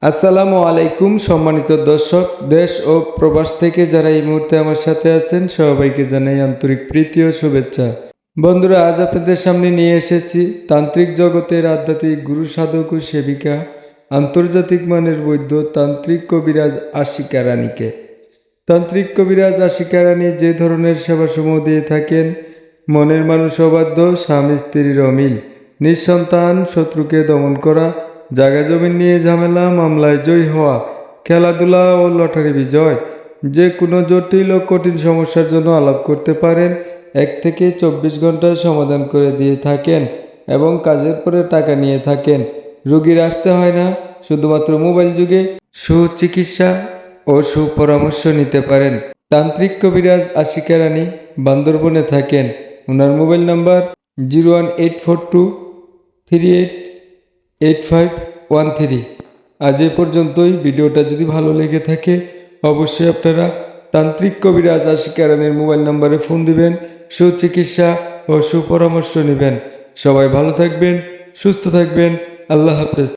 আসসালামু আলাইকুম সম্মানিত দর্শক, দেশ ও প্রবাস থেকে যারা এই মুহূর্তে আমার সাথে আছেন সবাইকে জানাই আন্তরিক প্রীতি ও শুভেচ্ছা। বন্ধুরা, আজ আপনাদের সামনে নিয়ে এসেছি তান্ত্রিক জগতের আধ্যাত্মিক গুরু সাধক ও সেবিকা, আন্তর্জাতিক মানের বৈদ্য তান্ত্রিক কবিরাজ আশিকা রানীকে। তান্ত্রিক কবিরাজ আশিকা রানী যে ধরনের সেবাসমূহ দিয়ে থাকেন, মনের মানুষ অবাধ্য, স্বামী স্ত্রীর অমিল, নিঃসন্তান, শত্রুকে দমন করা, জায়গা জমি নিয়ে ঝামেলা, মামলায় জয়ী হওয়া, খেলাধুলা ও লটারি বিজয়, যে কোনো জটিল ও কঠিন সমস্যার জন্য আলাপ করতে পারেন। 1 থেকে 24 ঘন্টার সমাধান করে দিয়ে থাকেন এবং কাজের পরে টাকা নিয়ে থাকেন। রোগীর আসতে হয় না, শুধুমাত্র মোবাইল যুগে সুচিকিৎসা ও সুপরামর্শ নিতে পারেন। তান্ত্রিক কবিরাজ আশিকা রানী বান্দরবনে থাকেন। ওনার মোবাইল নাম্বার 01842388513। আজ এ পর্যন্তই। ভিডিওটা যদি ভালো লেগে থাকে অবশ্যই আপনারা তান্ত্রিক কবিরাজ আশিকা রানীর মোবাইল নাম্বারে ফোন দিবেন, সুচিকিৎসা ও সুপরামর্শ নেবেন। সবাই ভালো থাকবেন, সুস্থ থাকবেন। আল্লাহ হাফেজ।